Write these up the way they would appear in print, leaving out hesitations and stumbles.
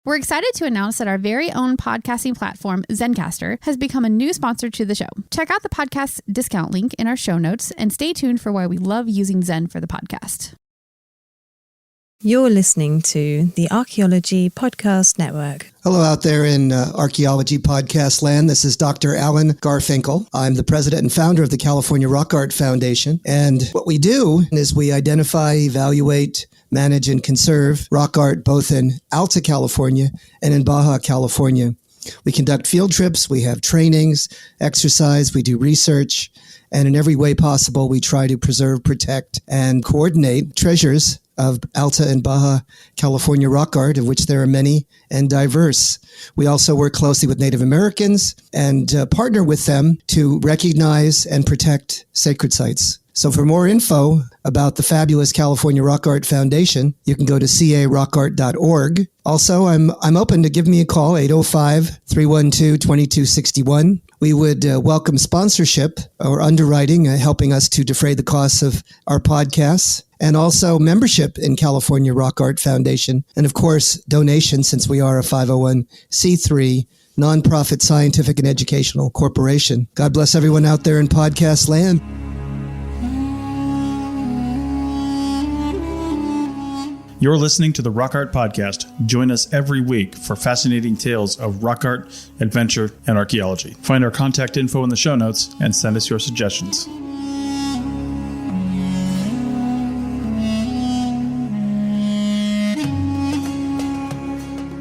We're excited to announce that our very own podcasting platform, Zencastr, has become a new sponsor to the show. Check out the podcast discount link in our show notes and stay tuned for why we love using Zen for the podcast. You're listening to the Archaeology Podcast Network. Hello out there in Archaeology Podcast land. This is Dr. Alan Garfinkel. I'm the president and founder of the California Rock Art Foundation. And what we do is we identify, evaluate, manage, and conserve rock art both in Alta California and in Baja California. We conduct field trips, we have trainings, exercise, we do research, and in every way possible, we try to preserve, protect, and coordinate treasures of Alta and Baja California rock art, of which there are many and diverse. We also work closely with Native Americans and partner with them to recognize and protect sacred sites. So for more info about the fabulous California Rock Art Foundation, you can go to carockart.org. Also, I'm open to give me a call, 805-312-2261. We would welcome sponsorship or underwriting, helping us to defray the costs of our podcasts, and also membership in California Rock Art Foundation. And of course, donations, since we are a 501c3 nonprofit scientific and educational corporation. God bless everyone out there in podcast land. You're listening to the Rock Art Podcast. Join us every week for fascinating tales of rock art, adventure, and archaeology. Find our contact info in the show notes and send us your suggestions.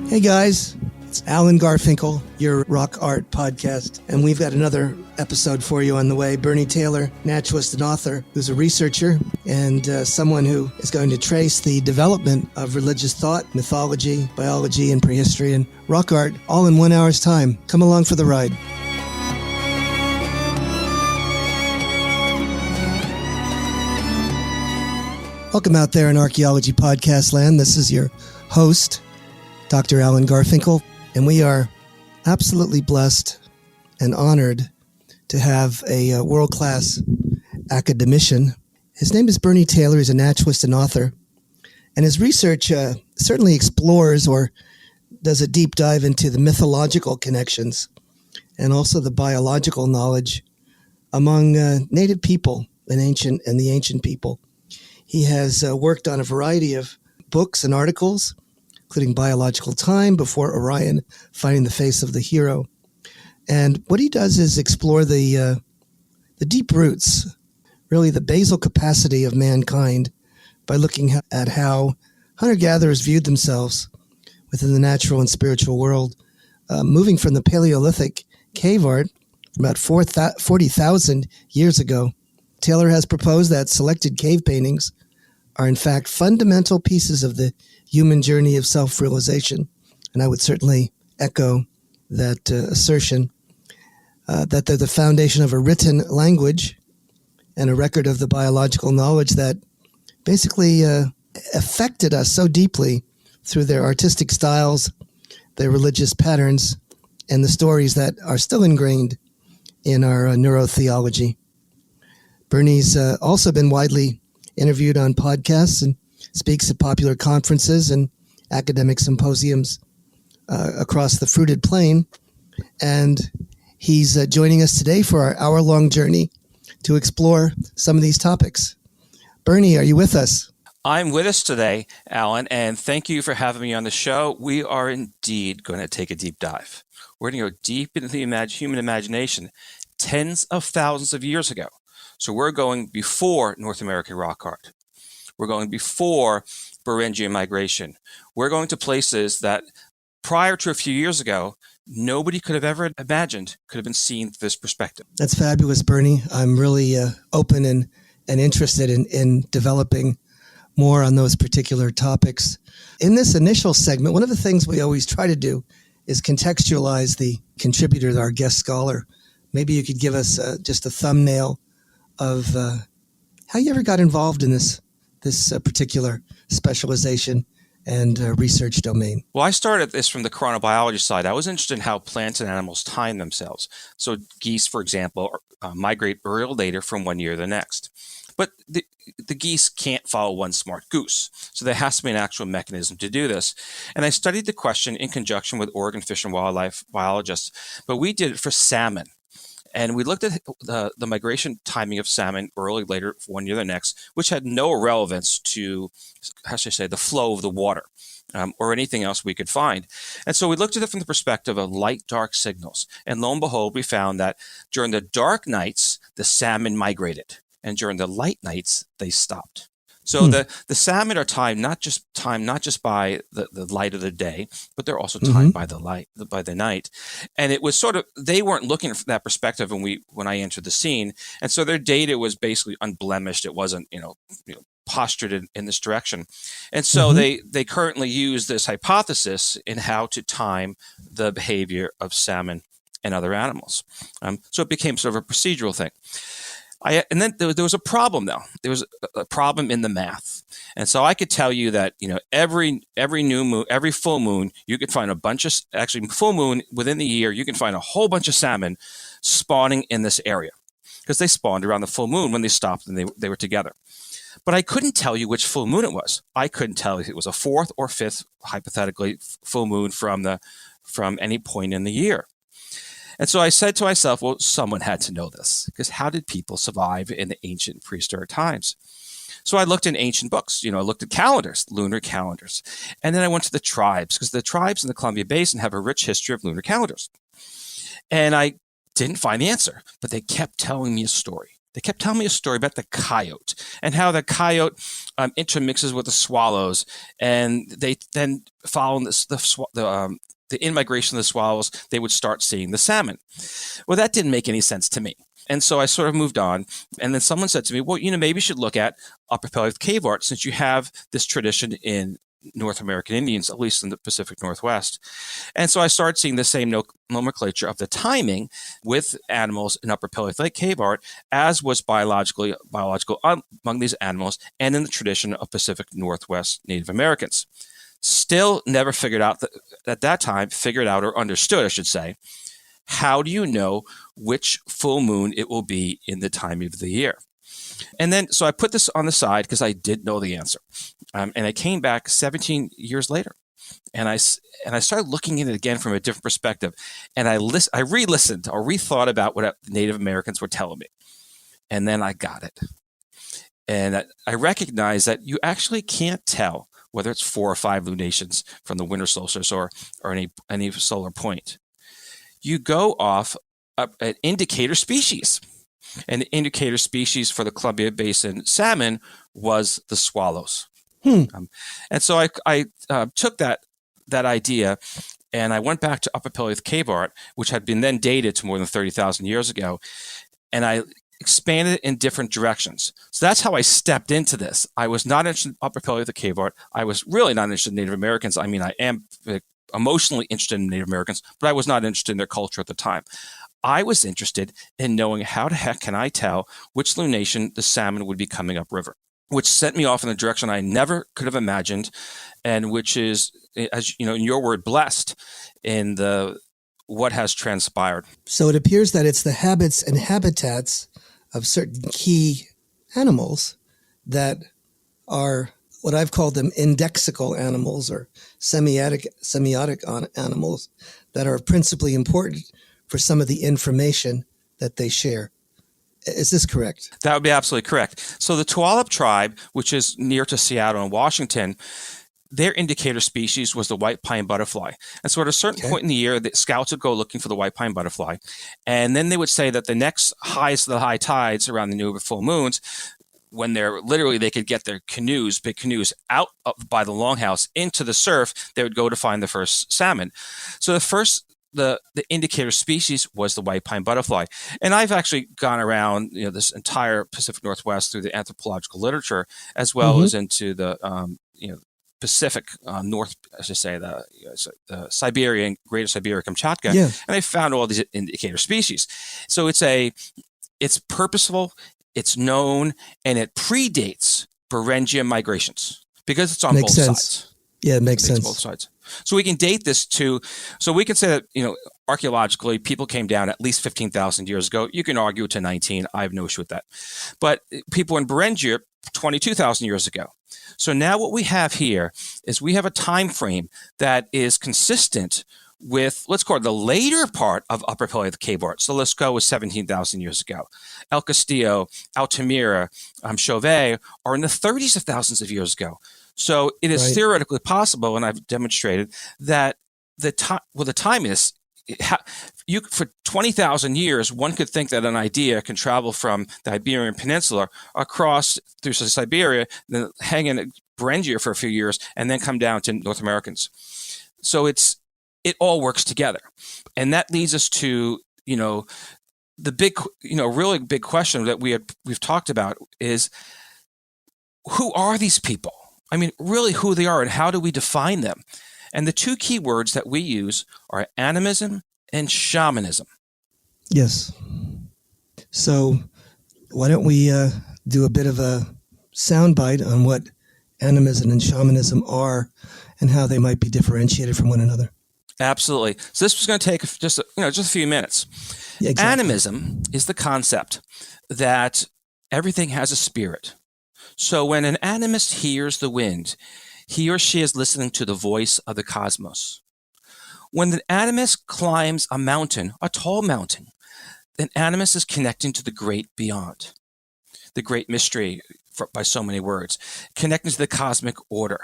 Hey guys, it's Alan Garfinkel, your Rock Art Podcast, and we've got another episode for you on the way. Bernie Taylor, naturalist and author, who's a researcher and someone who is going to trace the development of religious thought, mythology, biology, and prehistory and rock art all in 1 hour's time. Come along for the ride. Welcome out there in Archaeology Podcast land. This is your host, Dr. Alan Garfinkel, and we are absolutely blessed and honored to have a world-class academician. His name is Bernie Taylor. He's a naturalist and author, and his research certainly explores or does a deep dive into the mythological connections and also the biological knowledge among native people and the ancient people. He has worked on a variety of books and articles, including Biological Time, Before Orion, Finding the Face of the Hero. And what he does is explore the deep roots, really the basal capacity of mankind by looking at how hunter-gatherers viewed themselves within the natural and spiritual world, moving from the Paleolithic cave art from about 40,000 years ago. Taylor has proposed that selected cave paintings are in fact fundamental pieces of the human journey of self-realization. And I would certainly echo that assertion, that they're the foundation of a written language and a record of the biological knowledge that basically affected us so deeply through their artistic styles, their religious patterns, and the stories that are still ingrained in our neurotheology. Bernie's also been widely interviewed on podcasts and speaks at popular conferences and academic symposiums across the fruited plain. And he's joining us today for our hour-long journey to explore some of these topics. Bernie, are you with us? I'm with us today, Alan, and thank you for having me on the show. We are indeed going to take a deep dive. We're going to go deep into the human imagination tens of thousands of years ago. So we're going before North American rock art. We're going before Beringian migration. We're going to places that prior to a few years ago, nobody could have ever imagined could have been seen through this perspective. That's fabulous, Bernie. I'm really open and interested in developing more on those particular topics. In this initial segment, one of the things we always try to do is contextualize the contributor, our guest scholar. Maybe you could give us just a thumbnail of how you ever got involved in this particular specialization and research domain. Well, I started this from the chronobiology side. I was interested in how plants and animals time themselves. So geese, for example, migrate earlier or later from one year to the next. But the geese can't follow one smart goose. So there has to be an actual mechanism to do this. And I studied the question in conjunction with Oregon Fish and Wildlife biologists, but we did it for salmon. And we looked at the migration timing of salmon early, later, one year, the next, which had no relevance to, how should I say, the flow of the water or anything else we could find. And so we looked at it from the perspective of light-dark signals. And lo and behold, we found that during the dark nights, the salmon migrated. And during the light nights, they stopped. So the salmon are timed not just by the light of the day, but they're also timed by the night. And it was sort of, they weren't looking from that perspective when I entered the scene. And so their data was basically unblemished. It wasn't, postured in this direction. And so they currently use this hypothesis in how to time the behavior of salmon and other animals. So it became sort of a procedural thing. And then there was a problem, though. There was a problem in the math. And so I could tell you that, every new moon, every full moon, you could find full moon within the year, you can find a whole bunch of salmon spawning in this area because they spawned around the full moon when they stopped and they were together. But I couldn't tell you which full moon it was. I couldn't tell if it was a fourth or fifth, hypothetically, full moon from any point in the year. And so I said to myself, well, someone had to know this, because how did people survive in the ancient prehistoric times? So I looked in ancient books, I looked at calendars, lunar calendars. And then I went to the tribes, because the tribes in the Columbia Basin have a rich history of lunar calendars. And I didn't find the answer, but they kept telling me a story. They kept telling me a story about the coyote and how the coyote intermixes with the swallows. And they then follow the in-migration of the swallows, they would start seeing the salmon. Well, that didn't make any sense to me. And so I sort of moved on. And then someone said to me, well, maybe you should look at Upper Paleolithic cave art, since you have this tradition in North American Indians, at least in the Pacific Northwest. And so I started seeing the same nomenclature of the timing with animals in Upper Paleolithic cave art, as was biological among these animals and in the tradition of Pacific Northwest Native Americans. Still never figured out or understood, I should say, how do you know which full moon it will be in the time of the year? And then, so I put this on the side because I did know the answer. And I came back 17 years later, and I started looking at it again from a different perspective. And I re-listened or rethought about what Native Americans were telling me. And then I got it. And I recognized that you actually can't tell whether it's 4 or 5 lunations from the winter solstice or any solar point. You go off an indicator species. And the indicator species for the Columbia Basin salmon was the swallows. And so I took that idea, and I went back to Upper Paleolithic cave art, which had been then dated to more than 30,000 years ago, and I expanded it in different directions. So that's how I stepped into this. I was not interested in Upper Paleolithic cave art. I was really not interested in Native Americans. I mean, I am emotionally interested in Native Americans, but I was not interested in their culture at the time. I was interested in knowing how the heck can I tell which lunation the salmon would be coming upriver, which sent me off in a direction I never could have imagined, and which is, as you know, in your word, blessed in what has transpired. So it appears that it's the habits and habitats of certain key animals that are what I've called them indexical animals or semiotic animals that are principally important for some of the information that they share. Is this correct? That would be absolutely correct. So the Tuolip tribe, which is near to Seattle and Washington, their indicator species was the white pine butterfly. And so at a certain point in the year, the scouts would go looking for the white pine butterfly. And then they would say that the next highest of the high tides around the new full moons, when they could get their big canoes out by the longhouse into the surf, they would go to find the first salmon. So the indicator species was the white pine butterfly. And I've actually gone around, this entire Pacific Northwest through the anthropological literature, as well as into the, Pacific North, I should say, the Siberian, Greater Siberia, Kamchatka, and I found all these indicator species. So it's purposeful, it's known, and it predates Beringia migrations because it's on both sides. Yeah, it makes sense. Both sides. So we can date this so we can say that, archaeologically, people came down at least 15,000 years ago. You can argue to 19. I have no issue with that. But people in Beringia, 22,000 years ago. So now what we have here is we have a time frame that is consistent with, let's call it the later part of Upper Paleolithic cave art. So Lascaux was 17,000 years ago. El Castillo, Altamira, Chauvet are in the 30s of thousands of years ago. So it is theoretically possible, and I've demonstrated, that the time is, for 20,000 years, one could think that an idea can travel from the Iberian Peninsula across through Siberia, then hang in Beringia for a few years, and then come down to North Americans. So it all works together. And that leads us to, the big, really big question that we've talked about is, who are these people? I mean, really who they are and how do we define them? And the two key words that we use are animism and shamanism. Yes. So why don't we do a bit of a soundbite on what animism and shamanism are and how they might be differentiated from one another? Absolutely. So this was going to take just a few minutes. Yeah, exactly. Animism is the concept that everything has a spirit. So when an animist hears the wind, he or she is listening to the voice of the cosmos. When the animist climbs a mountain, a tall mountain, an animist is connecting to the great beyond, the great mystery by so many words, connecting to the cosmic order.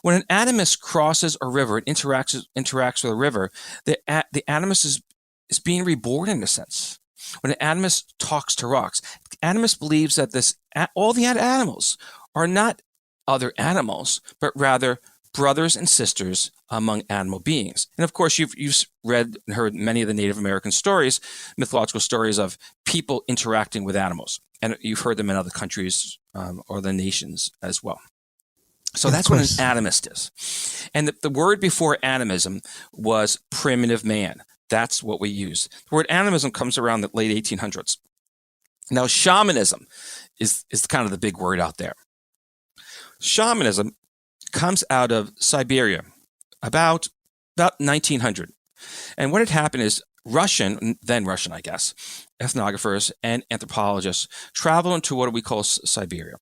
When an animist crosses a river and interacts with a river, the animist is being reborn in a sense. When an animist talks to rocks, animist believes that all the animals are not other animals, but rather brothers and sisters among animal beings. And of course, you've read and heard many of the Native American stories, mythological stories of people interacting with animals. And you've heard them in other countries or the nations as well. So that's what an animist is. And the word before animism was primitive man. That's what we use. The word animism comes around the late 1800s. Now, shamanism is kind of the big word out there. Shamanism comes out of Siberia about 1900. And what had happened is then Russian, I guess, ethnographers and anthropologists traveled into what we call Siberia.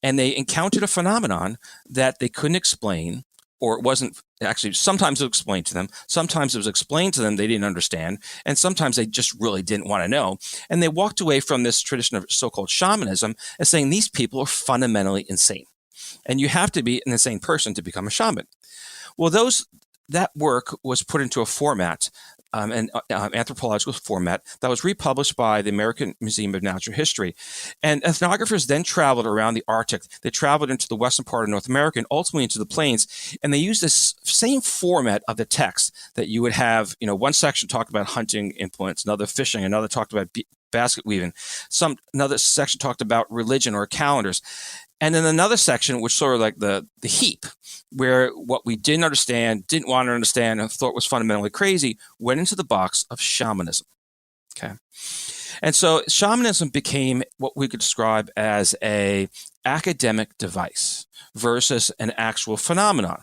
And they encountered a phenomenon that they couldn't explain, or it wasn't actually, sometimes it was explained to them, sometimes it was explained to them they didn't understand, and sometimes they just really didn't want to know. And they walked away from this tradition of so-called shamanism as saying these people are fundamentally insane. And you have to be an insane person to become a shaman. Well, that work was put into a format, an anthropological format that was republished by the American Museum of Natural History. And ethnographers then traveled around the Arctic. They traveled into the western part of North America and ultimately into the plains. And they used this same format of the text that you would have, one section talked about hunting implements, another fishing, another talked about basket weaving. Another section talked about religion or calendars. And then another section, which sort of like the heap, where what we didn't understand, didn't want to understand, and thought was fundamentally crazy, went into the box of shamanism. Okay. And so shamanism became what we could describe as a academic device versus an actual phenomenon.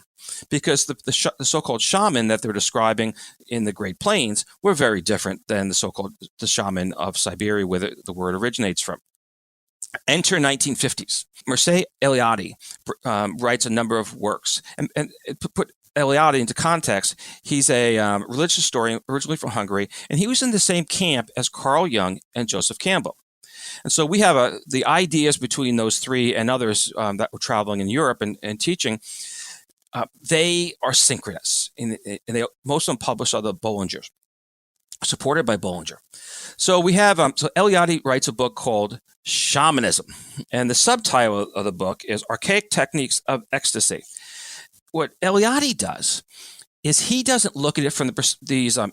Because the so-called shaman that they're describing in the Great Plains were very different than the shaman of Siberia, where the word originates from. Enter 1950s. Mircea Eliade writes a number of works. And to put Eliade into context, he's a religious historian originally from Hungary, and he was in the same camp as Carl Jung and Joseph Campbell. And so we have the ideas between those three and others that were traveling in Europe and teaching. They are synchronous, and most of them published are the Bollingers, supported by Bollinger. So we have, so Eliade writes a book called Shamanism, and the subtitle of the book is Archaic Techniques of Ecstasy. What Eliade does is he doesn't look at it from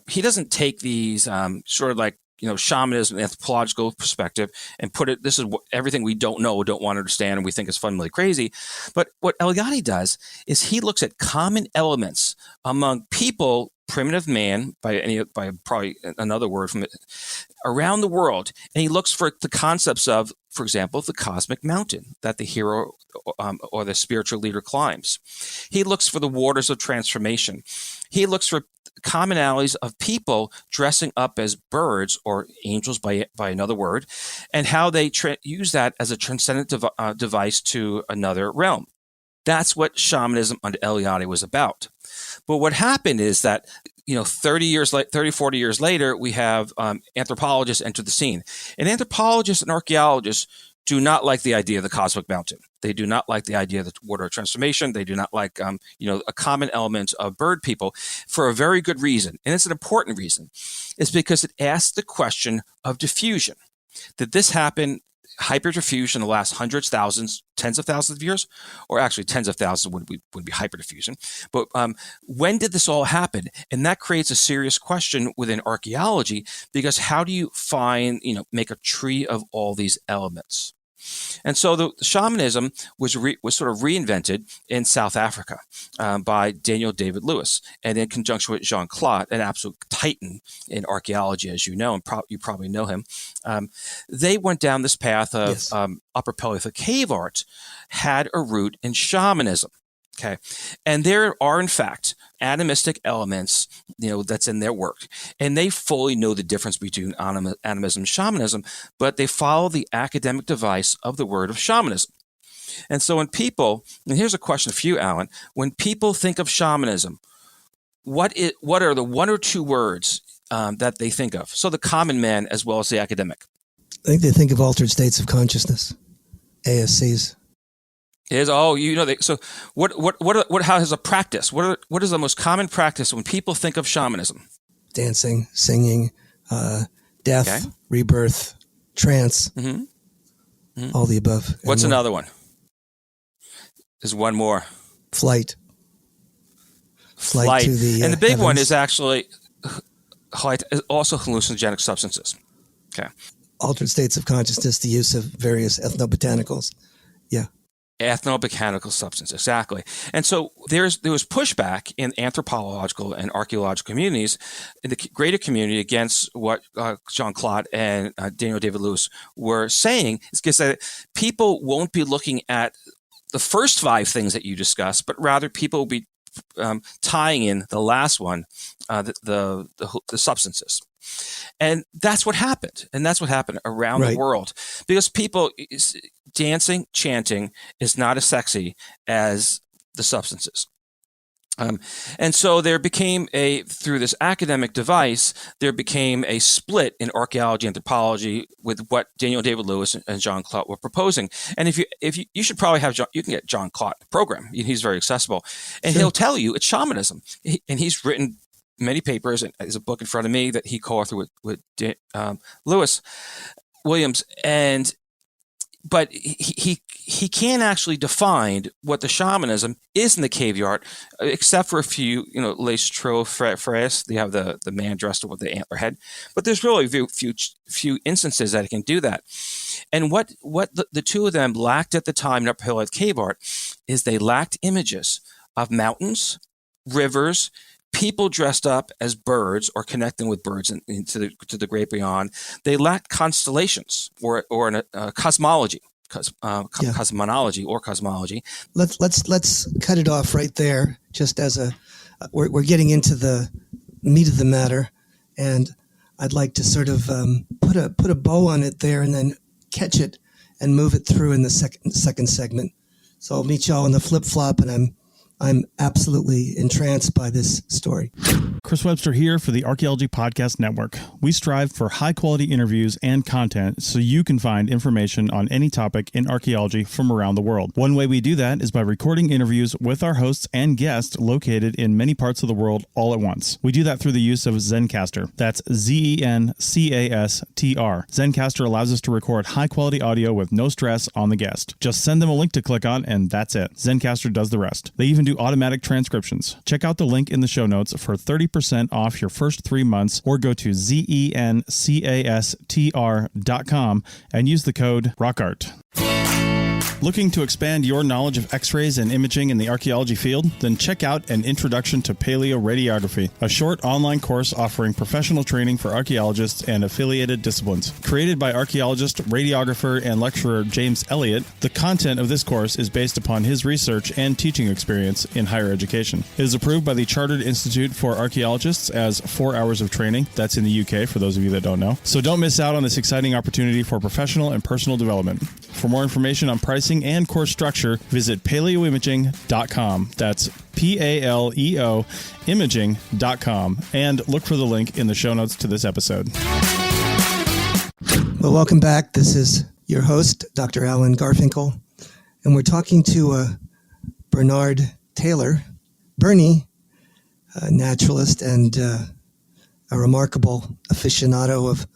he doesn't take these sort of like, shamanism, anthropological perspective and put it, this is everything we don't know, don't want to understand, and we think is fundamentally crazy. But what Eliade does is he looks at common elements among people, primitive man, by probably another word from it, around the world, and he looks for the concepts of for example, the cosmic mountain that the hero or the spiritual leader climbs. He looks for the waters of transformation. He looks for commonalities of people dressing up as birds or angels by another word, and how they use that as a transcendent device to another realm. That's what shamanism under Eliade was about. But what happened is that 40 years later, we have anthropologists enter the scene. And anthropologists and archaeologists do not like the idea of the cosmic mountain. They do not like the idea of the water of transformation. They do not like, a common element of bird people for a very good reason. And it's an important reason. It's because it asks the question of diffusion. Did this happen, hyperdiffusion, in the last hundreds, thousands, tens of thousands of years? Or actually tens of thousands would be hyperdiffusion. But when did this all happen? And that creates a serious question within archaeology, because how do you make a tree of all these elements? And so the shamanism was sort of reinvented in South Africa by Daniel David Lewis, and in conjunction with Jean Claude, an absolute titan in archaeology, as you know, and you probably know him. They went down this path of Yes. Upper Paleolithic cave art had a root in shamanism. Okay, and there are in fact animistic elements, that's in their work, and they fully know the difference between animism and shamanism, but they follow the academic device of the word of shamanism. And so when people, and here's a question for you, Alan, when people think of shamanism, what are the one or two words that they think of? So the common man as well as the academic. I think they think of altered states of consciousness, ASCs. So how is a practice? What is the most common practice when people think of shamanism? Dancing, singing, death, rebirth, trance, all the above. What's another one? There's one more. Flight to the and the big one heavens. is actually also hallucinogenic substances. Okay. Altered states of consciousness, the use of various ethnobotanicals. Yeah. Ethnobotanical substance, exactly. And so there was pushback in anthropological and archaeological communities, in the greater community, against what Jean Claude and Daniel David Lewis were saying. Is because that people won't be looking at the first 5 things that you discussed, but rather people will be tying in the last one, the substances. And that's what happened. And that's what happened around the world, because people dancing, chanting is not as sexy as the substances. And so there became through this academic device, there became a split in archaeology, anthropology with what Daniel David Lewis and Jean Claude were proposing. And if you should probably have you can get Jean Claude program. He's very accessible, and he'll tell you it's shamanism. And he's written many papers, and there's a book in front of me that he co-authored with Lewis Williams, but he can't actually define what the shamanism is in the cave art, except for a few, les trophes. They have the man dressed with the antler head, but there's really few instances that it can do that. And what the two of them lacked at the time in Upper Paleolithic cave art is they lacked images of mountains, rivers, people dressed up as birds or connecting with birds into the great beyond. They lack constellations or a cosmology, cosmonology or cosmology. Let's cut it off right there. Just as we're getting into the meat of the matter, and I'd like to sort of put a bow on it there, and then catch it and move it through in the second segment. So I'll meet y'all in the flip flop, and I'm absolutely entranced by this story. Chris Webster here for the Archaeology Podcast Network. We strive for high-quality interviews and content so you can find information on any topic in archaeology from around the world. One way we do that is by recording interviews with our hosts and guests located in many parts of the world all at once. We do that through the use of Zencastr. That's Zencastr. Zencastr allows us to record high-quality audio with no stress on the guest. Just send them a link to click on, and that's it. Zencastr does the rest. They even do automatic transcriptions. Check out the link in the show notes for 30% off your first 3 months, or go to zencastr.com and use the code ROCKART. Looking to expand your knowledge of X-rays and imaging in the archaeology field? Then check out An Introduction to Paleoradiography, a short online course offering professional training for archaeologists and affiliated disciplines. Created by archaeologist, radiographer, and lecturer James Elliott, the content of this course is based upon his research and teaching experience in higher education. It is approved by the Chartered Institute for Archaeologists as 4 hours of training. That's in the UK, for those of you that don't know. So don't miss out on this exciting opportunity for professional and personal development. For more information on pricing and course structure, visit paleoimaging.com. That's PALEO imaging.com, and look for the link in the show notes to this episode. Well, welcome back. This is your host, Dr. Alan Garfinkel, and we're talking to Bernard Taylor. Bernie, a naturalist and a remarkable aficionado of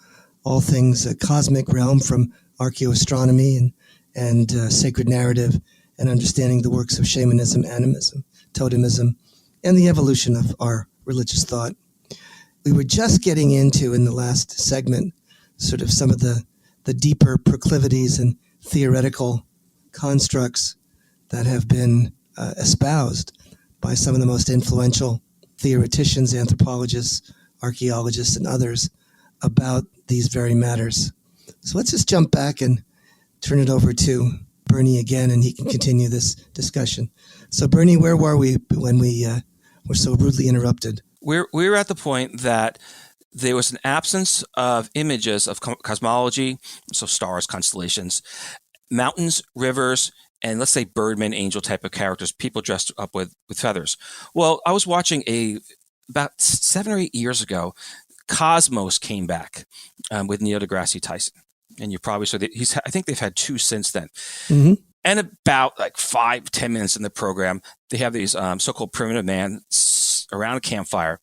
all things cosmic realm, from archaeoastronomy and sacred narrative, and understanding the works of shamanism, animism, totemism, and the evolution of our religious thought. We were just getting into, in the last segment, sort of some of the deeper proclivities and theoretical constructs that have been espoused by some of the most influential theoreticians, anthropologists, archaeologists, and others about these very matters. So let's just jump back and turn it over to Bernie again, and he can continue this discussion. So Bernie, where were we when we were so rudely interrupted? We were at the point that there was an absence of images of cosmology, so stars, constellations, mountains, rivers, and let's say birdmen, angel type of characters, people dressed up with feathers. Well, I was watching about 7 or 8 years ago, Cosmos came back with Neil deGrasse Tyson. And you probably saw that I think they've had 2 since then. Mm-hmm. And about like 5-10 minutes in the program, they have these so-called primitive man around a campfire,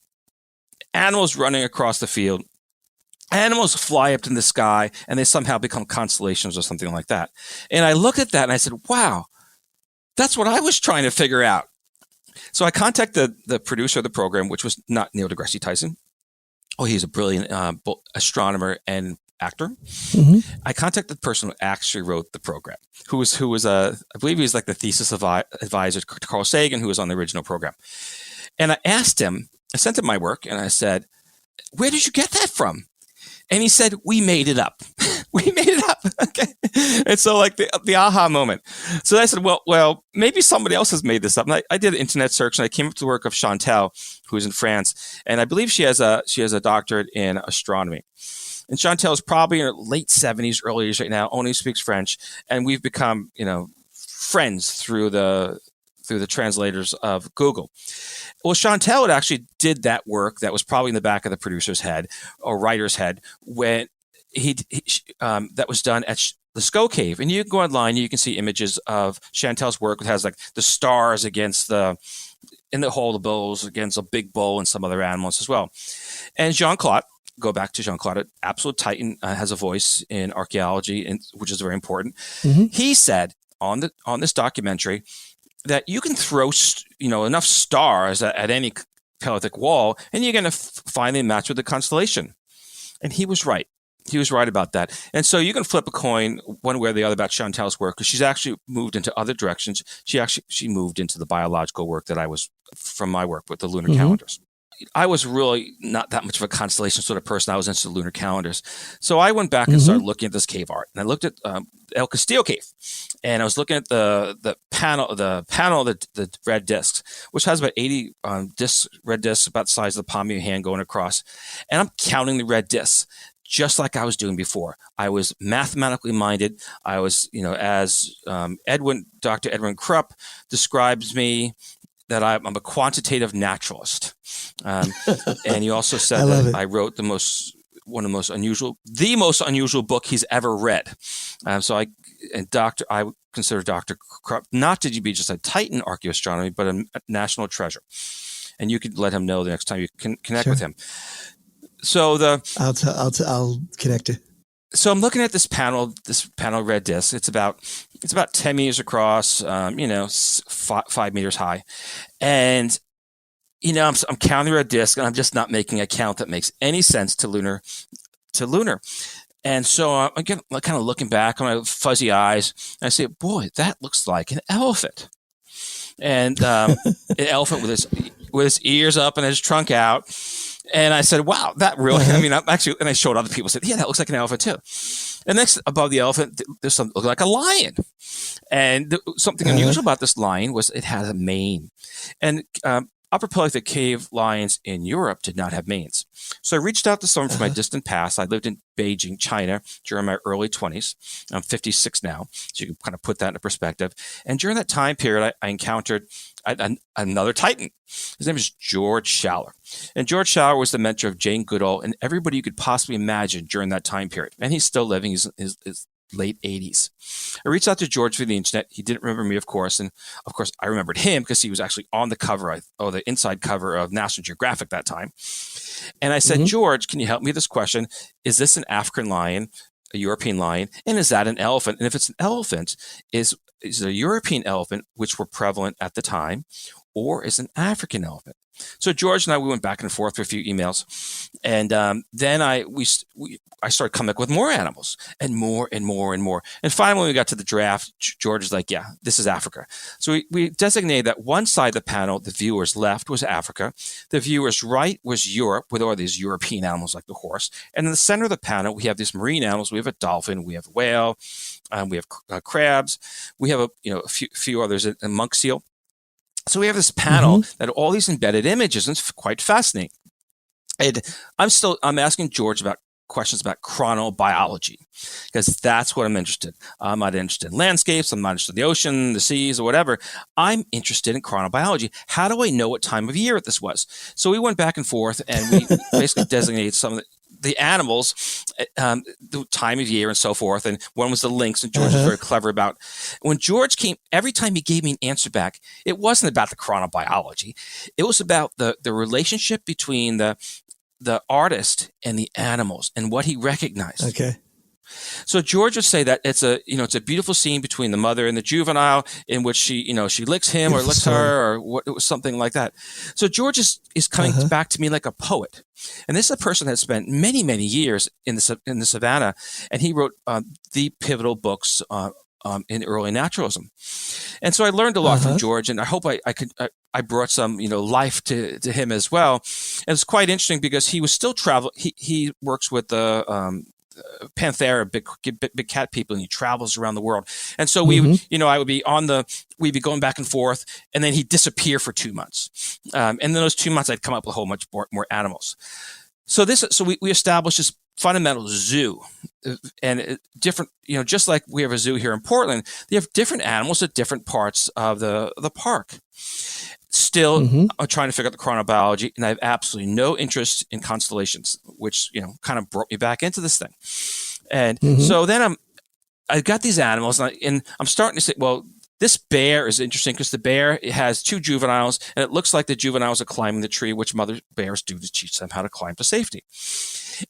animals running across the field. Animals fly up in the sky, and they somehow become constellations or something like that. And I looked at that and I said, wow, that's what I was trying to figure out. So I contacted the producer of the program, which was not Neil deGrasse Tyson. Oh, he's a brilliant astronomer and actor. Mm-hmm. I contacted the person who actually wrote the program, who was I believe he was like the thesis advisor to Carl Sagan, who was on the original program. And I asked him, I sent him my work, and I said, where did you get that from? And he said, we made it up. We made it up. Okay. And so like the aha moment. So I said, well, maybe somebody else has made this up. And I did an internet search, and I came up with the work of Chantal, who's in France. And I believe she has a doctorate in astronomy. And Chantal is probably in her late 70s, early 80s right now, only speaks French. And we've become, friends through the translators of Google. Well, Chantal actually did that work that was probably in the back of the producer's head or writer's head when that was done at the Sco Cave. And you can go online, you can see images of Chantal's work. It has like the stars against in the hole of the bulls against a big bull and some other animals as well. And Jean-Claude, go back to Jean-Claude, absolute titan, has a voice in archaeology, which is very important. Mm-hmm. He said on this documentary that you can throw enough stars at any Paleolithic wall, and you're going to find them match with the constellation. And he was right. He was right about that. And so you can flip a coin one way or the other about Chantal's work, because she's actually moved into other directions. She moved into the biological work that I was from my work with the lunar mm-hmm. calendars. I was really not that much of a constellation sort of person. I was into the lunar calendars. So I went back and mm-hmm. started looking at this cave art. And I looked at El Castillo Cave. And I was looking at the panel of the red discs, which has about 80 red discs, about the size of the palm of your hand going across. And I'm counting the red discs, just like I was doing before. I was mathematically minded. I was, as Dr. Edwin Krupp describes me, that I'm a quantitative naturalist. And he also said that I wrote the most unusual book he's ever read. So I consider Dr. Krupp not to be just a titan archaeoastronomy, but a national treasure. And you could let him know the next time you can connect with him. So I'll connect it. So I'm looking at this panel red disc. It's about 10 meters across, 5 meters high. And, I'm counting the red disc, and I'm just not making a count that makes any sense to lunar. And so again, kind of looking back on my fuzzy eyes, and I say, boy, that looks like an elephant. And an elephant with his ears up and his trunk out. And I said, wow, that really, I mean, actually, and I showed other people, said, yeah, that looks like an elephant too. And next above the elephant, there's something looked like a lion. And something unusual about this lion was it had a mane. And upper Paleolithic cave lions in Europe did not have manes. So I reached out to someone from my distant past. I lived in Beijing, China, during my early 20s. I'm 56 now, so you can kind of put that into perspective. And during that time period, I encountered another Titan. His name is George Schaller. And George Schaller was the mentor of Jane Goodall and everybody you could possibly imagine during that time period. And he's still living. He's his late 80s. I reached out to George through the internet. He didn't remember me, of course. And of course, I remembered him because he was actually on the cover, the inside cover of National Geographic that time. And I said, George, can you help me with this question? Is this an African lion, a European lion? And is that an elephant? And if it's an elephant, is it a European elephant, which were prevalent at the time, or is an African elephant? So George and I, we went back and forth for a few emails, and then I started coming up with more animals and more and more and more. And finally, when we got to the draft, George was like, yeah, this is Africa. So we designated that one side of the panel, the viewer's left was Africa. The viewer's right was Europe, with all these European animals like the horse. And in the center of the panel, we have these marine animals. We have a dolphin, we have a whale, we have crabs. We have a few others, a monk seal. So we have this panel that all these embedded images, and it's quite fascinating. And I'm asking George about questions about chronobiology, because that's what I'm interested in. I'm not interested in landscapes. I'm not interested in the ocean, the seas, or whatever. I'm interested in chronobiology. How do I know what time of year this was? So we went back and forth, and we basically designated some of the animals, the time of year and so forth. And one was the lynx, and George was very clever about when George came, every time he gave me an answer back, it wasn't about the chronobiology. It was about the relationship between the artist and the animals and what he recognized. Okay. So George would say that it's a beautiful scene between the mother and the juvenile in which she licks him or licks her, or what, it was something like that. So George is coming back to me like a poet. And this is a person that spent many, many years in the savannah, and he wrote the pivotal books in early naturalism. And so I learned a lot from George, and I hope I brought some life to him as well. And it's quite interesting because he was still travel. He works with the Panthera, big cat people, and he travels around the world. And so we would, we'd be going back and forth, and then he'd disappear for 2 months. And in those 2 months, I'd come up with a whole bunch more animals. So we established this fundamental zoo, and different, just like we have a zoo here in Portland, they have different animals at different parts of the park. Still, I'm trying to figure out the chronobiology, and I have absolutely no interest in constellations, which kind of brought me back into this thing. And so then I got these animals, and I'm starting to say, well, this bear is interesting because the bear has 2 juveniles, and it looks like the juveniles are climbing the tree, which mother bears do to teach them how to climb to safety.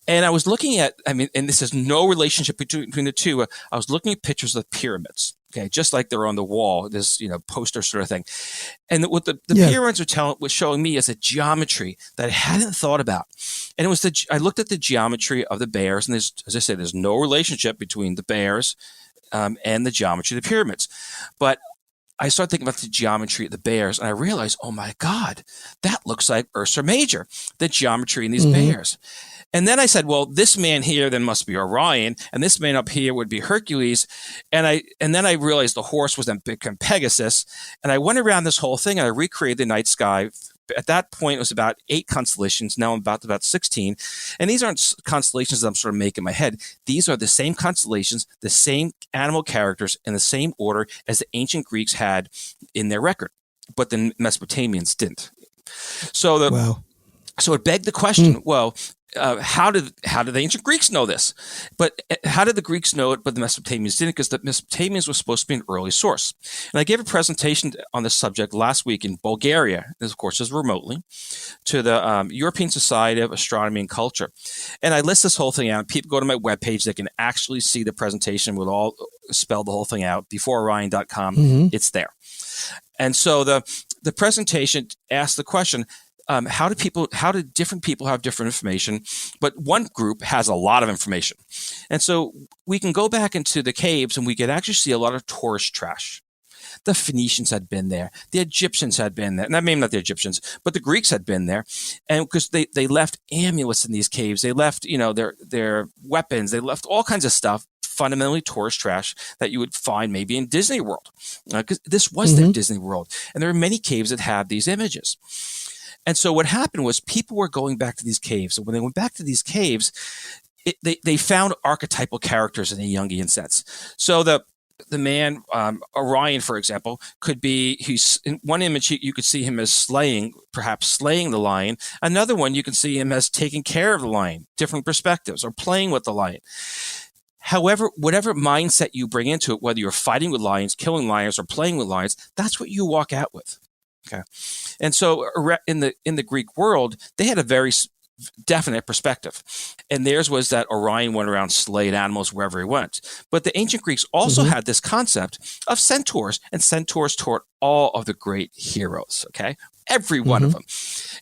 And I was looking at, and this has no relationship between the two. I was looking at pictures of pyramids, okay, just like they're on the wall, this poster sort of thing. And what the pyramids was showing me is a geometry that I hadn't thought about. And it was I looked at the geometry of the bears, and as I said, there's no relationship between the bears and the geometry of the pyramids. But I started thinking about the geometry of the bears, and I realized, oh my God, that looks like Ursa Major, the geometry in these bears. And then I said, well, this man here then must be Orion, and this man up here would be Hercules. And then I realized the horse was then become Pegasus. And I went around this whole thing, and I recreated the night sky. At that point, it was about 8 constellations. Now I'm about 16. And these aren't constellations that I'm sort of making in my head. These are the same constellations, the same animal characters, in the same order as the ancient Greeks had in their record, but the Mesopotamians didn't. So So it begged the question, well, how did the ancient Greeks know this? But how did the Greeks know it, but the Mesopotamians didn't? Because the Mesopotamians was supposed to be an early source. And I gave a presentation on this subject last week in Bulgaria, this of course is remotely, to the European Society of Astronomy and Culture. And I list this whole thing out. People go to my webpage, they can actually see the presentation. We'll all spell the whole thing out. BeforeOrion.com, it's there. And so the presentation asked the question, how do different people have different information, but one group has a lot of information. And so we can go back into the caves and we can actually see a lot of tourist trash. The Phoenicians had been there. The Egyptians had been there. Maybe not the Egyptians, but the Greeks had been there. And because they left amulets in these caves, they left, their weapons, they left all kinds of stuff, fundamentally tourist trash that you would find maybe in Disney World. Because this was their Disney World. And there are many caves that have these images. And so what happened was people were going back to these caves. And when they went back to these caves, they found archetypal characters in a Jungian sense. So the man, Orion, for example, could be, he's in one image, you could see him as perhaps slaying the lion. Another one, you can see him as taking care of the lion, different perspectives, or playing with the lion. However, whatever mindset you bring into it, whether you're fighting with lions, killing lions, or playing with lions, that's what you walk out with. Okay. And so in the Greek world, they had a very definite perspective. And theirs was that Orion went around slaying animals wherever he went. But the ancient Greeks also had this concept of centaurs, and centaurs taught all of the great heroes, okay? Every one of them.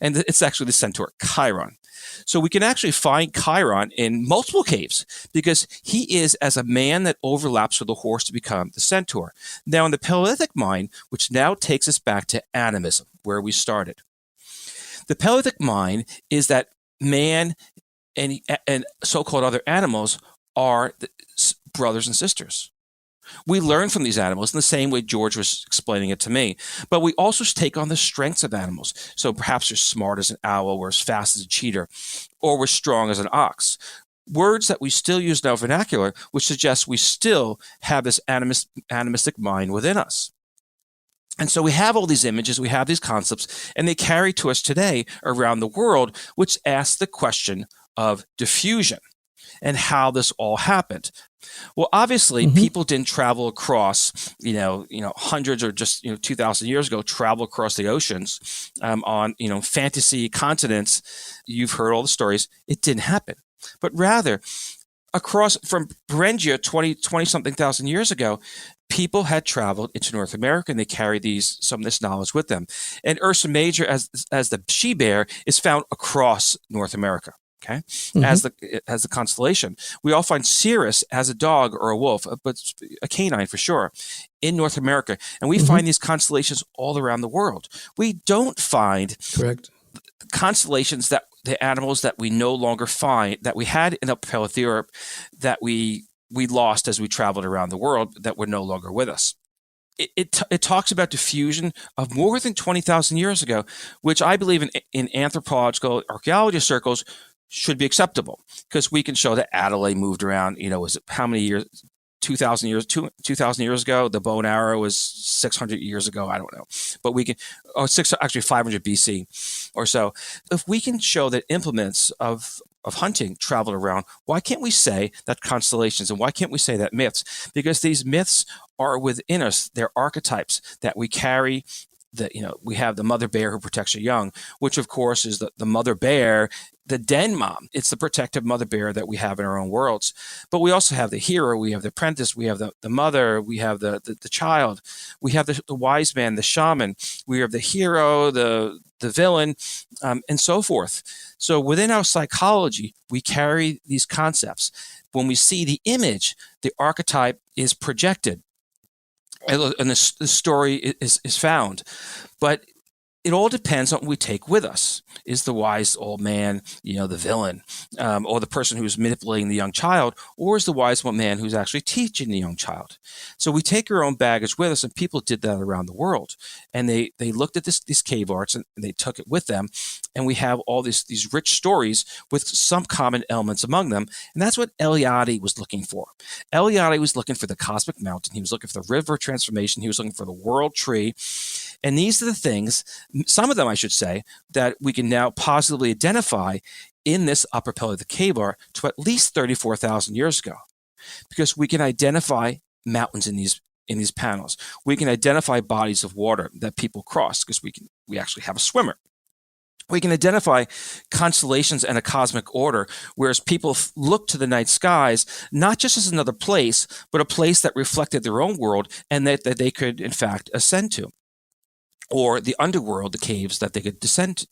And it's actually the centaur, Chiron. So we can actually find Chiron in multiple caves because he is as a man that overlaps with the horse to become the centaur. Now in the Paleolithic mind, which now takes us back to animism, where we started. The Paleolithic mind is that man and so-called other animals are brothers and sisters. We learn from these animals in the same way George was explaining it to me, but we also take on the strengths of animals. So perhaps you're smart as an owl, or as fast as a cheetah, or we're strong as an ox. Words that we still use in our vernacular, which suggests we still have this animistic mind within us. And so we have all these images, we have these concepts, and they carry to us today around the world, which asks the question of diffusion and how this all happened. Well, obviously, people didn't travel across, hundreds or just 2,000 years ago, travel across the oceans on fantasy continents. You've heard all the stories. It didn't happen, but rather across from Beringia 20-something thousand years ago, people had traveled into North America, and they carried some of this knowledge with them. And Ursa Major, as the she bear, is found across North America. Okay, as the constellation. We all find Cirrus as a dog or a wolf, but a canine for sure, in North America. And we find these constellations all around the world. We don't find constellations that the animals that we no longer find, that we had in Upper Paleolithic Europe, that we lost as we traveled around the world, that were no longer with us. It talks about diffusion of more than 20,000 years ago, which I believe in anthropological archaeology circles should be acceptable, because we can show that Adelaide moved around, was it how many years? 2,000 years ago. The bow and arrow was 600 years ago. I don't know, but we can, 500 BC or so. If we can show that implements of hunting traveled around, why can't we say that constellations, and why can't we say that myths? Because these myths are within us. They're archetypes that we carry. We have the mother bear who protects her young, which of course is the mother bear, the den mom. It's the protective mother bear that we have in our own worlds. But we also have the hero, we have the apprentice, we have the mother, we have the child, we have the wise man, the shaman, we have the hero, the villain, and so forth. So within our psychology, we carry these concepts. When we see the image, the archetype is projected, and the story is found. But it all depends on what we take with us. Is the wise old man, the villain, or the person who's manipulating the young child, or is the wise old man who's actually teaching the young child? So we take our own baggage with us, and people did that around the world. And they looked at these cave arts, and they took it with them. And we have all these rich stories with some common elements among them. And that's what Eliade was looking for. Eliade was looking for the cosmic mountain. He was looking for the river transformation. He was looking for the world tree. And these are the things, some of them I should say, that we can now positively identify in this Upper Paleolithic cave art to at least 34,000 years ago. Because we can identify mountains in these panels. We can identify bodies of water that people cross, because we actually have a swimmer. We can identify constellations and a cosmic order, whereas people look to the night skies not just as another place, but a place that reflected their own world and that they could, in fact, ascend to. or the underworld, the caves that they could descend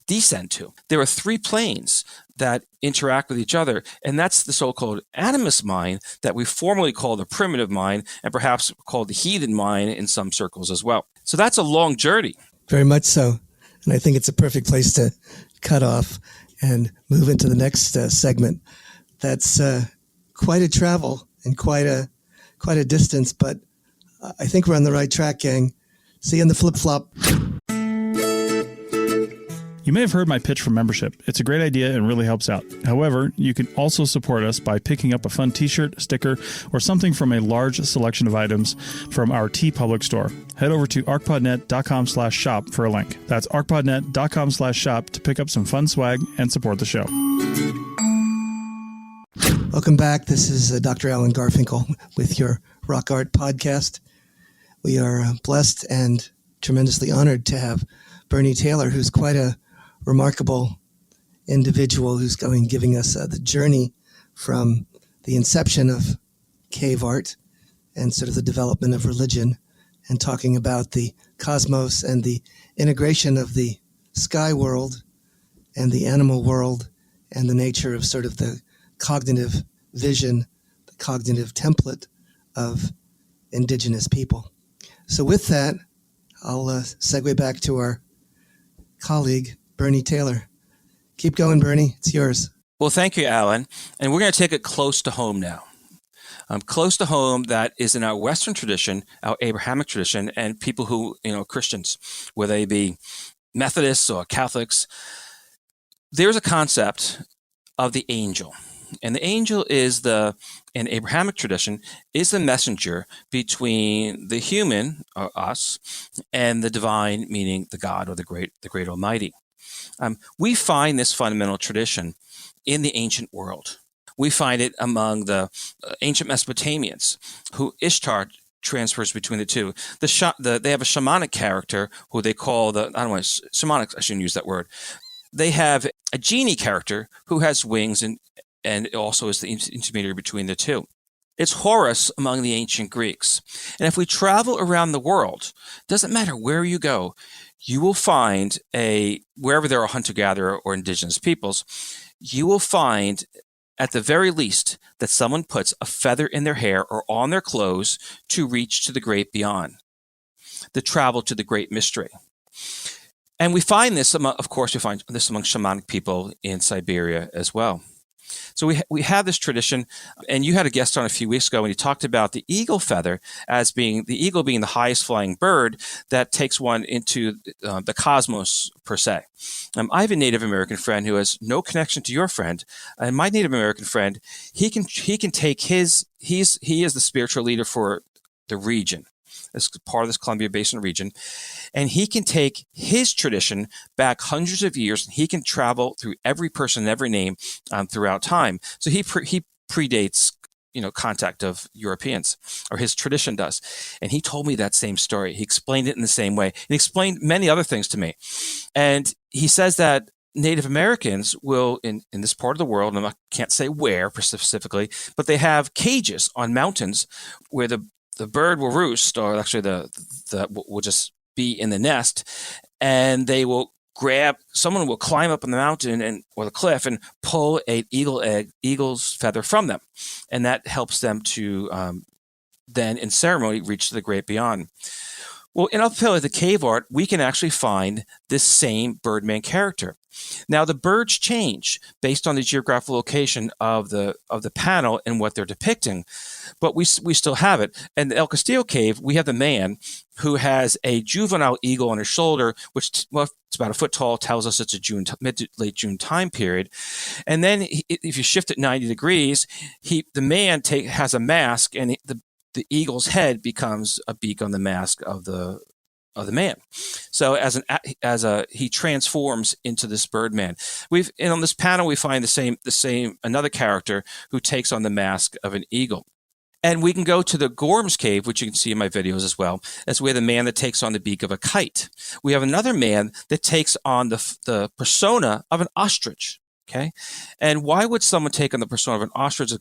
to. There are three planes that interact with each other, and that's the so-called animist mind that we formerly call the primitive mind, and perhaps called the heathen mind in some circles as well. So that's a long journey. Very much so. And I think it's a perfect place to cut off and move into the next segment. That's quite a travel and quite a distance, but I think we're on the right track, gang. See you in the flip-flop. You may have heard my pitch for membership. It's a great idea and really helps out. However, you can also support us by picking up a fun t-shirt, sticker, or something from a large selection of items from our TeePublic store. Head over to archpodnet.com/shop for a link. That's archpodnet.com/shop to pick up some fun swag and support the show. Welcome back. This is Dr. Alan Garfinkel with your Rock Art Podcast. We are blessed and tremendously honored to have Bernie Taylor, who's quite a remarkable individual who's giving us the journey from the inception of cave art and sort of the development of religion, and talking about the cosmos and the integration of the sky world and the animal world and the nature of sort of the cognitive vision, the cognitive template of indigenous people. So with that, I'll segue back to our colleague, Bernie Taylor. Keep going, Bernie. It's yours. Well, thank you, Alan. And we're going to take it close to home now. Close to home, that is in our Western tradition, our Abrahamic tradition, and people who, Christians, whether they be Methodists or Catholics. There's a concept of the angel. And the angel is in Abrahamic tradition, is the messenger between the human, or us, and the divine, meaning the God or the great Almighty. We find this fundamental tradition in the ancient world. We find it among the ancient Mesopotamians, who Ishtar transfers between the two. They have a shamanic character who they call shamanic, I shouldn't use that word. They have a genie character who has wings and also is the intermediary between the two. It's Horus among the ancient Greeks. And if we travel around the world, doesn't matter where you go, you will find wherever there are hunter-gatherer or indigenous peoples, you will find at the very least that someone puts a feather in their hair or on their clothes to reach to the great beyond, the travel to the great mystery. And we find this, of course, among shamanic people in Siberia as well. So we have this tradition, and you had a guest on a few weeks ago, and he talked about the eagle feather as being the highest flying bird that takes one into the cosmos per se. I have a Native American friend who has no connection to your friend, and my Native American friend, he can take he is the spiritual leader for the region. As part of this Columbia Basin region, and he can take his tradition back hundreds of years, and he can travel through every person and every name throughout time. So he predates, contact of Europeans, or his tradition does. And he told me that same story. He explained it in the same way. He explained many other things to me. And he says that Native Americans will, in this part of the world, and I can't say where specifically, but they have cages on mountains where the bird will roost, or actually will just be in the nest, and someone will climb up on the mountain or the cliff and pull an eagle's feather from them. And that helps them to then in ceremony reach the great beyond. Well, in the cave art, we can actually find this same Birdman character. Now, the birds change based on the geographical location of the panel and what they're depicting, but we still have it. And the El Castillo cave, we have the man who has a juvenile eagle on his shoulder, which it's about a foot tall, tells us it's a mid to late June time period. And then if you shift it 90 degrees, the man has a mask, and the eagle's head becomes a beak on the mask of the man. So he transforms into this Birdman. And on this panel we find the same another character who takes on the mask of an eagle. And we can go to the Gorham's cave, which you can see in my videos as well. That's where the man that takes on the beak of a kite. We have another man that takes on the persona of an ostrich. Okay, and why would someone take on the persona of an ostrich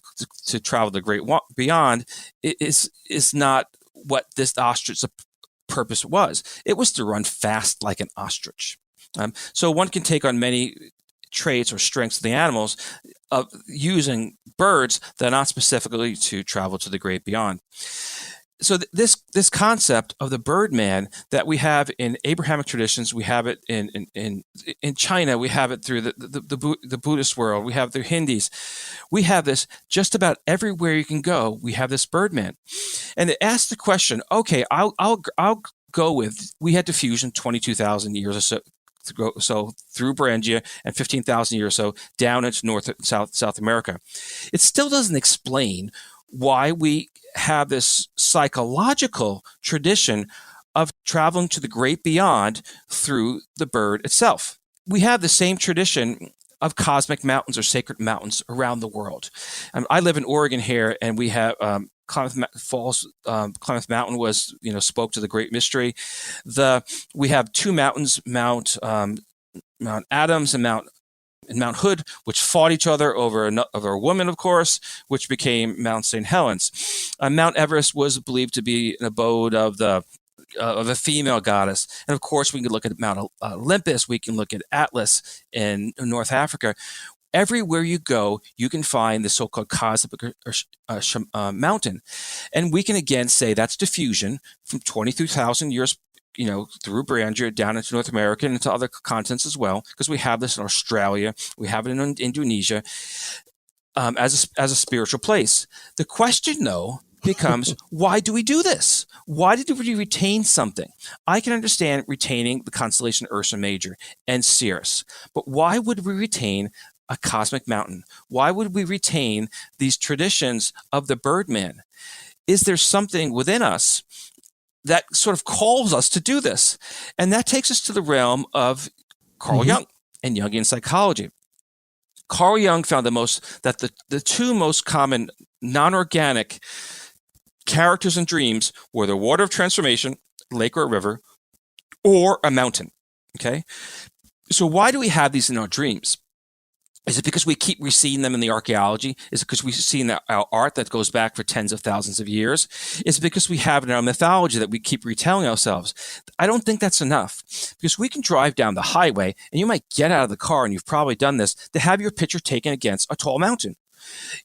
to travel the great beyond? Is not what this ostrich purpose was. It was to run fast like an ostrich. So one can take on many traits or strengths of the animals of using birds that are not specifically to travel to the great beyond. So this concept of the Birdman that we have in Abrahamic traditions, we have it in China, we have it through the Buddhist world, we have the Hindus, we have this just about everywhere you can go. We have this Birdman, and it asks the question. Okay, I'll go with, we had diffusion 22,000 years or so through Beringia, and 15,000 years or so down into North and South America. It still doesn't explain why we have this psychological tradition of traveling to the great beyond through the bird itself. We have the same tradition of cosmic mountains or sacred mountains around the world. I live in Oregon here, and we have Klamath Mountain was, spoke to the great mystery. We have two mountains, Mount Adams and Mount Hood, which fought each other over a woman, of course, which became Mount St. Helens. Mount Everest was believed to be an abode of a female goddess. And of course, we can look at Mount Olympus. We can look at Atlas in North Africa. Everywhere you go, you can find the so-called cosmic mountain. And we can again say that's diffusion from 23,000 years through Beringia down into North America and into other continents as well, because we have this in Australia, we have it in Indonesia, as a spiritual place. The question, though, becomes, why do we do this? Why did we retain something? I can understand retaining the constellation Ursa Major and Sirius, but why would we retain a cosmic mountain? Why would we retain these traditions of the Birdman? Is there something within us that sort of calls us to do this? And that takes us to the realm of Carl Jung and Jungian psychology. Carl Jung found that the two most common non-organic characters in dreams were the water of transformation, lake or a river, or a mountain. Okay? So why do we have these in our dreams? Is it because we keep seeing them in the archaeology? Is it because we've seen our art that goes back for tens of thousands of years? Is it because we have it in our mythology that we keep retelling ourselves? I don't think that's enough, because we can drive down the highway and you might get out of the car, and you've probably done this, to have your picture taken against a tall mountain.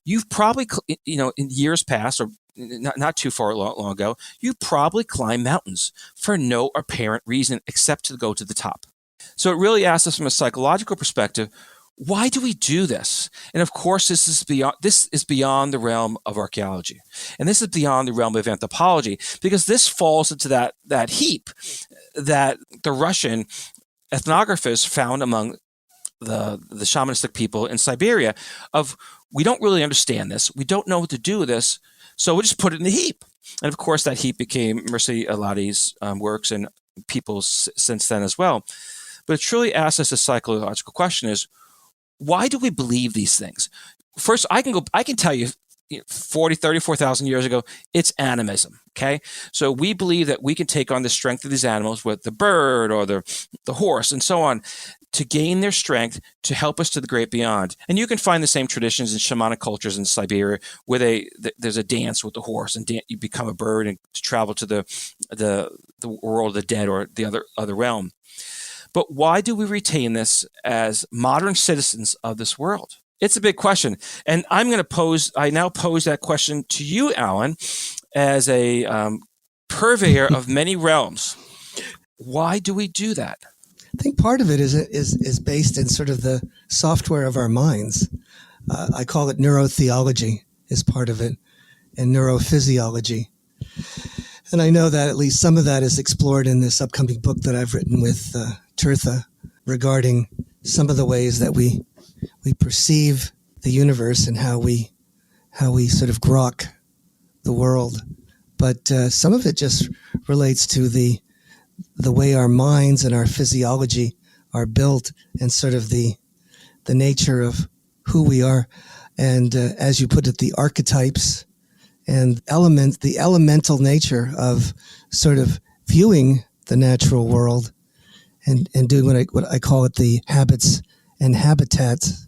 You've probably, in years past, or not too far long ago, you probably climbed mountains for no apparent reason except to go to the top. So it really asks us from a psychological perspective, why do we do this? And of course, this is beyond the realm of archaeology, and this is beyond the realm of anthropology, because this falls into that heap that the Russian ethnographers found among the shamanistic people in Siberia. Of, we don't really understand this, we don't know what to do with this, so we'll just put it in the heap. And of course, that heap became Mircea Eliade's works and people's since then as well. But it truly asks us a psychological question: is, why do we believe these things? First, I can tell you, 34,000 years ago, it's animism. Okay. So we believe that we can take on the strength of these animals, with the bird or the horse and so on, to gain their strength to help us to the great beyond. And you can find the same traditions in shamanic cultures in Siberia, where there's a dance with the horse, and you become a bird and to travel to the world of the dead or the other realm. But why do we retain this as modern citizens of this world? It's a big question. And I now pose that question to you, Alan, as a purveyor of many realms. Why do we do that? I think part of it is based in sort of the software of our minds. I call it neurotheology is part of it, and neurophysiology. And I know that at least some of that is explored in this upcoming book that I've written with Tirtha, regarding some of the ways that we perceive the universe and how we sort of grok the world. But some of it just relates to the way our minds and our physiology are built, and sort of the nature of who we are. And as you put it, the archetypes and the elemental nature of sort of viewing the natural world and doing what I call it, the habits and habitats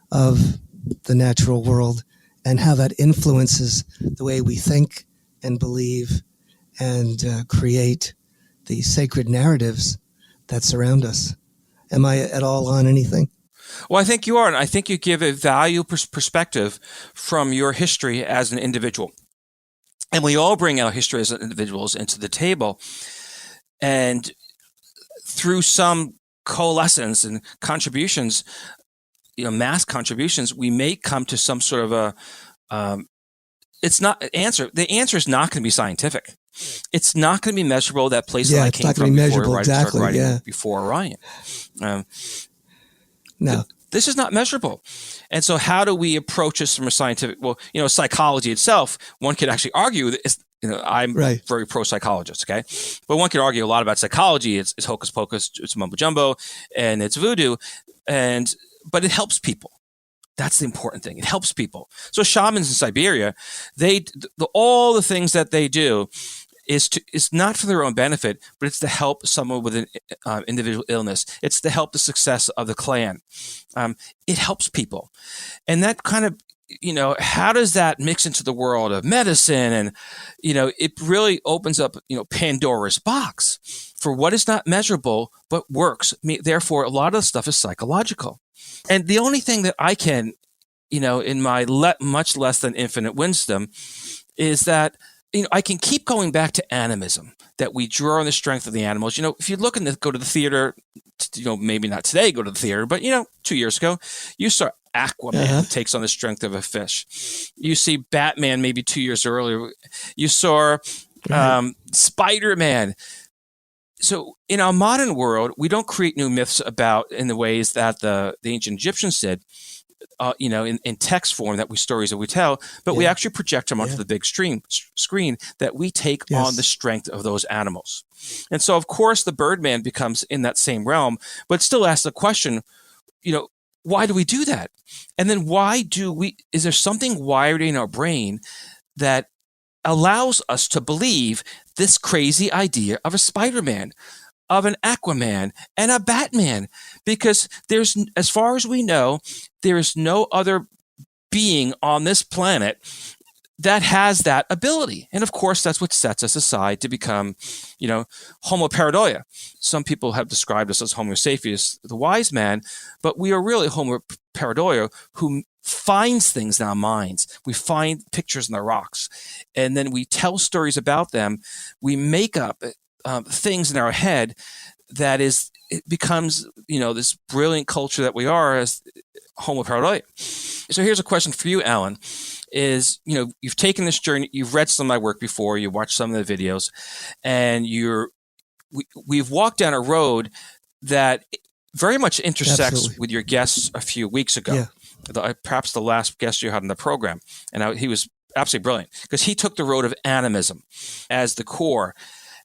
of the natural world, and how that influences the way we think and believe and create the sacred narratives that surround us. Am I at all on anything? Well, I think you are, and I think you give a valuable perspective from your history as an individual. And we all bring our history as individuals into the table. And through some coalescence and contributions, mass contributions, we may come to some sort of it's not an answer. The answer is not going to be scientific. It's not going to be measurable. That place that I came from before I started writing before Orion. No. This is not measurable. And so how do we approach this from a scientific, psychology itself, one could actually argue that I'm very pro-psychologist, okay? But one could argue a lot about psychology. It's hocus pocus, it's mumbo jumbo, and it's voodoo. But it helps people. That's the important thing. It helps people. So shamans in Siberia, all the things that they do is not for their own benefit, but it's to help someone with an individual illness. It's to help the success of the clan. It helps people. And that kind of, how does that mix into the world of medicine? And, it really opens up, Pandora's box for what is not measurable, but works. Therefore, a lot of the stuff is psychological. And the only thing that I can, in my much less than infinite wisdom, is that I can keep going back to animism, that we draw on the strength of the animals. If you look go to the theater, maybe not today, go to the theater, but 2 years ago, you saw Aquaman takes on the strength of a fish. You see Batman maybe 2 years earlier. You saw Spider-Man. So in our modern world, we don't create new myths about in the ways that the ancient Egyptians did. In text form stories that we tell, but we actually project them onto the big screen that we take on the strength of those animals. And so, of course, the Birdman becomes in that same realm, but still asks the question, why do we do that? And then is there something wired in our brain that allows us to believe this crazy idea of a Spider-Man, of an Aquaman, and a Batman? Because as far as we know, there is no other being on this planet that has that ability. And of course, that's what sets us aside to become, Homo pareidoia. Some people have described us as Homo sapiens, the wise man, but we are really Homo pareidoia who finds things in our minds. We find pictures in the rocks, and then we tell stories about them. We make up things in our head it becomes, this brilliant culture that we are as Homo pareidoia. So here's a question for you, Alan, is, you've taken this journey, you've read some of my work before, you watched some of the videos, and we've walked down a road that very much intersects with your guests a few weeks ago. Yeah. Perhaps the last guest you had on the program. And he was absolutely brilliant because he took the road of animism as the core.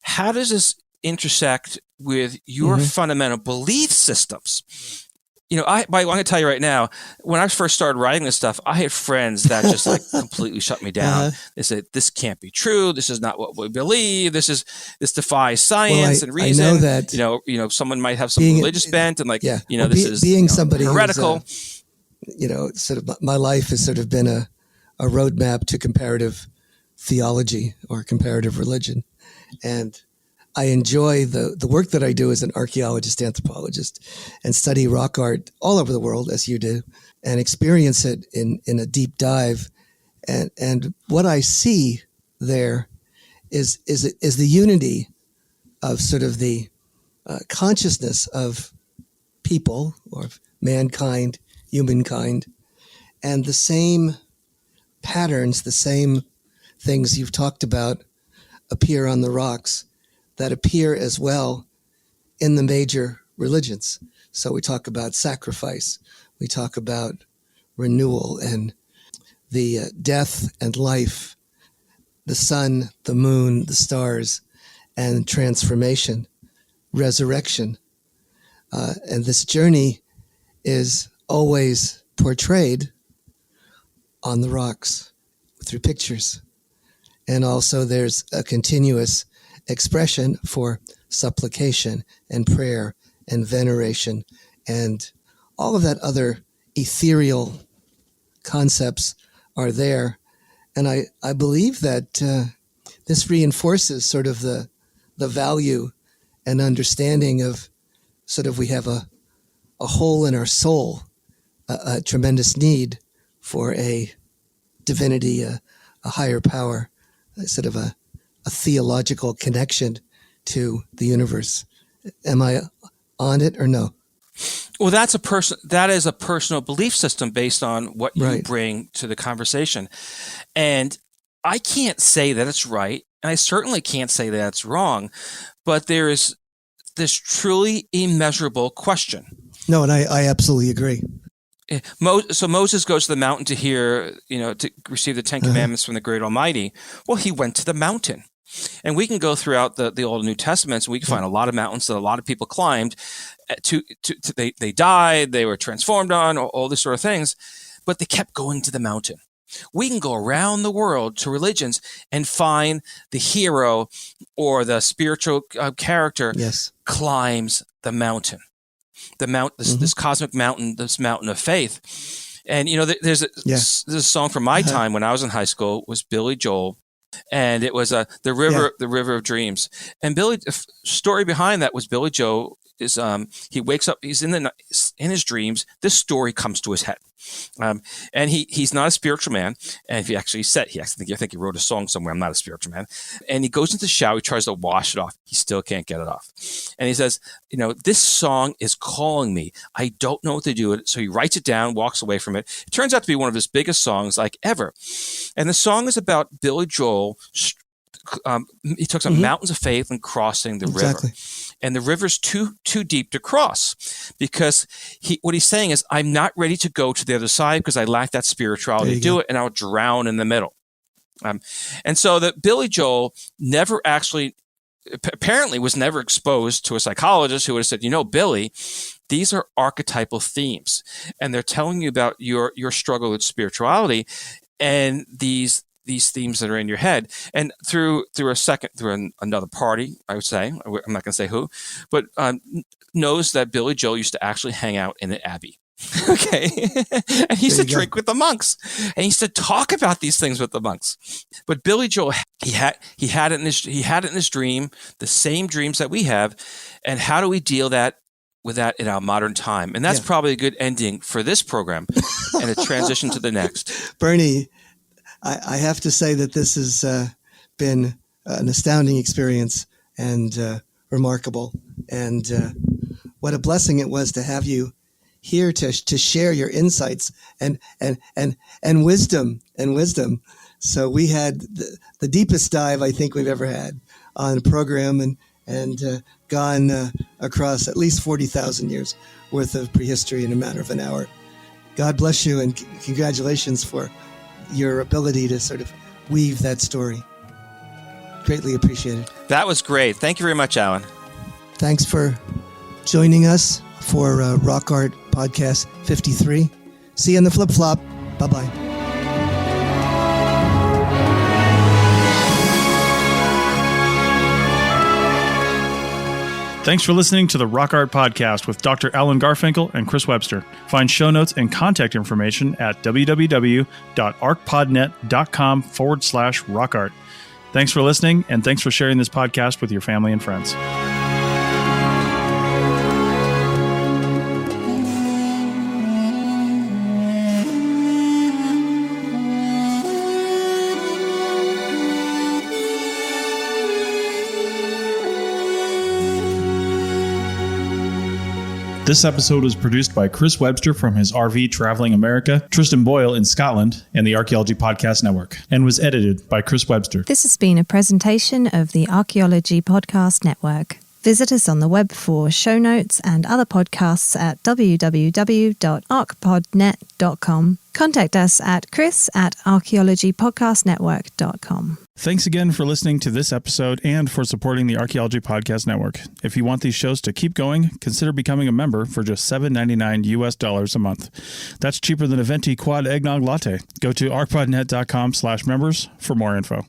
How does this intersect with your fundamental belief systems? I'm going to tell you right now, when I first started writing this stuff, I had friends that just completely shut me down. They said, this can't be true. This is not what we believe. This defies science and reason. I know that. Someone might have some religious bent and this is being somebody heretical. Sort of my life has sort of been a roadmap to comparative theology or comparative religion. And I enjoy the work that I do as an archaeologist, anthropologist, and study rock art all over the world, as you do, and experience it in a deep dive. And what I see there is the unity of sort of the consciousness of people or mankind, humankind, and the same patterns, the same things you've talked about appear on the rocks that appear as well in the major religions. So we talk about sacrifice, we talk about renewal and the death and life, the sun, the moon, the stars, and transformation, resurrection. And this journey is always portrayed on the rocks through pictures. And also there's a continuous expression for supplication and prayer and veneration and all of that other ethereal concepts are there. And I believe that this reinforces sort of the value an understanding of sort of we have a hole in our soul, a tremendous need for a divinity, a higher power, sort of a theological connection to the universe. Am I on it or no? Well, that is a personal belief system based on what you bring to the conversation. And I can't say that it's right, and I certainly can't say that it's wrong, but there is this truly immeasurable question. No, and I absolutely agree. So Moses goes to the mountain to hear, to receive the 10 Commandments from the great Almighty. Well, he went to the mountain. And we can go throughout the Old and New Testaments, and we can find a lot of mountains that a lot of people climbed. They died, they were transformed on, all these sort of things, but they kept going to the mountain. We can go around the world to religions and find the hero or the spiritual character climbs the mountain. This cosmic mountain, this mountain of faith. And, there's a song from my time when I was in high school was Billy Joel. And it was the river of dreams. And the story behind that was Billy Joel is he wakes up, he's in his dreams. This story comes to his head, and he's not a spiritual man. And I think he wrote a song somewhere. I'm not a spiritual man. And he goes into the shower. He tries to wash it off. He still can't get it off. And he says, this song is calling me. I don't know what to do with it. So he writes it down, walks away from it. It turns out to be one of his biggest songs like ever. And the song is about Billy Joel. He took some mountains of faith and crossing the river. And the river's too deep to cross because what he's saying is, I'm not ready to go to the other side because I lack that spirituality to do it, and I'll drown in the middle. And so that Billy Joel never actually, apparently was never exposed to a psychologist who would have said, Billy, these are archetypal themes, and they're telling you about your struggle with spirituality and these themes that are in your head. And through another party, I would say, I'm not going to say who, but knows that Billy Joel used to actually hang out in an abbey. Okay. And he used to drink with the monks, and he used to talk about these things with the monks. But Billy Joel, he had it in his dream, the same dreams that we have. And how do we deal with that in our modern time? And that's probably a good ending for this program and a transition to the next. Bernie, I have to say that this has been an astounding experience and remarkable. And what a blessing it was to have you here to share your insights and wisdom. So we had the deepest dive I think we've ever had on a program and gone across at least 40,000 years worth of prehistory in a matter of an hour. God bless you, and congratulations for your ability to sort of weave that story. Greatly appreciated. That was great. Thank you very much, Alan. Thanks for joining us for Rock Art Podcast 53. See you in the flip-flop. Bye-bye. Thanks for listening to the Rock Art Podcast with Dr. Alan Garfinkel and Chris Webster. Find show notes and contact information at www.archpodnet.com/rockart. Thanks for listening, and thanks for sharing this podcast with your family and friends. This episode was produced by Chris Webster from his RV Traveling America, Tristan Boyle in Scotland, and the Archaeology Podcast Network, and was edited by Chris Webster. This has been a presentation of the Archaeology Podcast Network. Visit us on the web for show notes and other podcasts at www.archpodnet.com. Contact us at chris@archaeologypodcastnetwork.com. Thanks again for listening to this episode and for supporting the Archaeology Podcast Network. If you want these shows to keep going, consider becoming a member for just $7.99 US a month. That's cheaper than a venti quad eggnog latte. Go to archpodnet.com/members for more info.